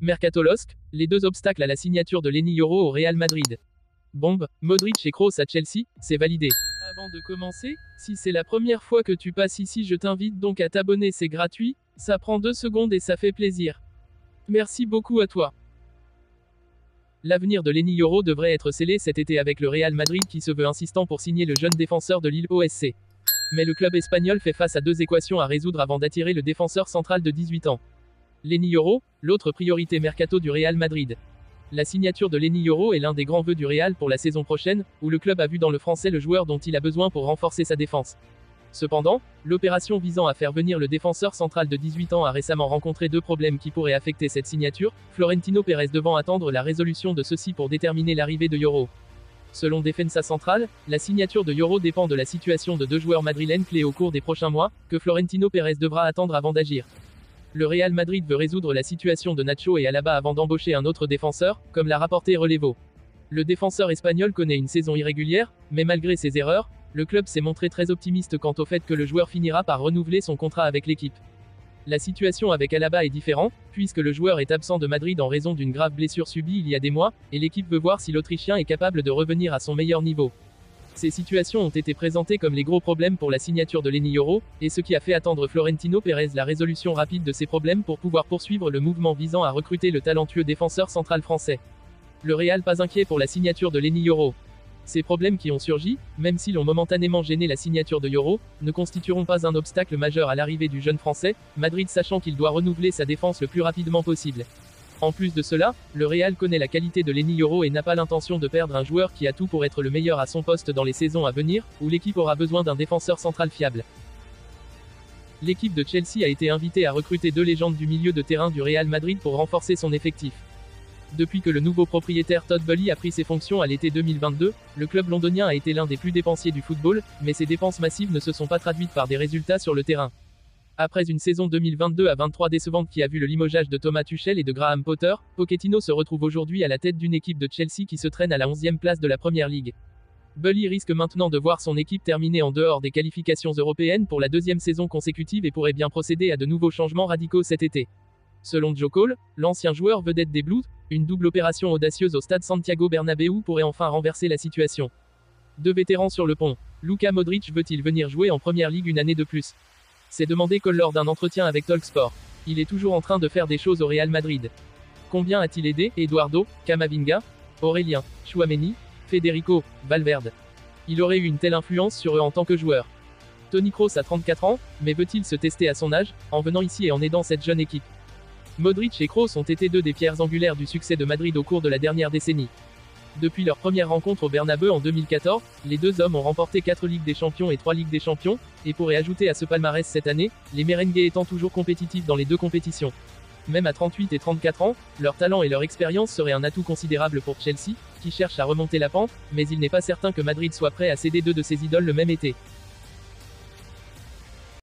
Mercatolosk, les deux obstacles à la signature de Lenny Yoro au Real Madrid. Bombe, Modric et Kroos à Chelsea, c'est validé. Avant de commencer, si c'est la première fois que tu passes ici, je t'invite donc à t'abonner, c'est gratuit, ça prend 2 secondes et ça fait plaisir. Merci beaucoup à toi. L'avenir de Lenny Yoro devrait être scellé cet été avec le Real Madrid qui se veut insistant pour signer le jeune défenseur de Lille OSC. Mais le club espagnol fait face à 2 équations à résoudre avant d'attirer le défenseur central de 18 ans. Lenny Yoro, l'autre priorité mercato du Real Madrid. La signature de Lenny Yoro est l'un des grands vœux du Real pour la saison prochaine, où le club a vu dans le français le joueur dont il a besoin pour renforcer sa défense. Cependant, l'opération visant à faire venir le défenseur central de 18 ans a récemment rencontré 2 problèmes qui pourraient affecter cette signature, Florentino Pérez devant attendre la résolution de ceux-ci pour déterminer l'arrivée de Yoro. Selon Defensa Central, la signature de Yoro dépend de la situation de 2 joueurs madrilènes clés au cours des prochains mois, que Florentino Pérez devra attendre avant d'agir. Le Real Madrid veut résoudre la situation de Nacho et Alaba avant d'embaucher un autre défenseur, comme l'a rapporté Relevo. Le défenseur espagnol connaît une saison irrégulière, mais malgré ses erreurs, le club s'est montré très optimiste quant au fait que le joueur finira par renouveler son contrat avec l'équipe. La situation avec Alaba est différente, puisque le joueur est absent de Madrid en raison d'une grave blessure subie il y a des mois, et l'équipe veut voir si l'Autrichien est capable de revenir à son meilleur niveau. Ces situations ont été présentées comme les gros problèmes pour la signature de Lenny Yoro, et ce qui a fait attendre Florentino Pérez la résolution rapide de ces problèmes pour pouvoir poursuivre le mouvement visant à recruter le talentueux défenseur central français. Le Real pas inquiet pour la signature de Lenny Yoro. Ces problèmes qui ont surgi, même s'ils ont momentanément gêné la signature de Yoro, ne constitueront pas un obstacle majeur à l'arrivée du jeune français, Madrid sachant qu'il doit renouveler sa défense le plus rapidement possible. En plus de cela, le Real connaît la qualité de Lenny Yoro et n'a pas l'intention de perdre un joueur qui a tout pour être le meilleur à son poste dans les saisons à venir, où l'équipe aura besoin d'un défenseur central fiable. L'équipe de Chelsea a été invitée à recruter 2 légendes du milieu de terrain du Real Madrid pour renforcer son effectif. Depuis que le nouveau propriétaire Todd Boehly a pris ses fonctions à l'été 2022, le club londonien a été l'un des plus dépensiers du football, mais ces dépenses massives ne se sont pas traduites par des résultats sur le terrain. Après une saison 2022 à 23 décevante qui a vu le limogeage de Thomas Tuchel et de Graham Potter, Pochettino se retrouve aujourd'hui à la tête d'une équipe de Chelsea qui se traîne à la 11e place de la Premier League. Boehly risque maintenant de voir son équipe terminer en dehors des qualifications européennes pour la 2e saison consécutive et pourrait bien procéder à de nouveaux changements radicaux cet été. Selon Joe Cole, l'ancien joueur vedette des Blues, une double opération audacieuse au stade Santiago Bernabéu pourrait enfin renverser la situation. 2 vétérans sur le pont. Luka Modric veut-il venir jouer en Premier League une année de plus? C'est demandé Cole lors d'un entretien avec Talksport. Il est toujours en train de faire des choses au Real Madrid. Combien a-t-il aidé Eduardo, Camavinga, Aurélien, Tchouaméni, Federico, Valverde? Il aurait eu une telle influence sur eux en tant que joueur. Toni Kroos a 34 ans, mais veut-il se tester à son âge, en venant ici et en aidant cette jeune équipe? Modric et Kroos ont été 2 des pierres angulaires du succès de Madrid au cours de la dernière décennie. Depuis leur première rencontre au Bernabeu en 2014, les 2 hommes ont remporté 4 Ligues des Champions et 3 Ligues des Champions, et pourraient ajouter à ce palmarès cette année, les merengues étant toujours compétitifs dans les 2 compétitions. Même à 38 et 34 ans, leur talent et leur expérience seraient un atout considérable pour Chelsea, qui cherche à remonter la pente, mais il n'est pas certain que Madrid soit prêt à céder 2 de ses idoles le même été.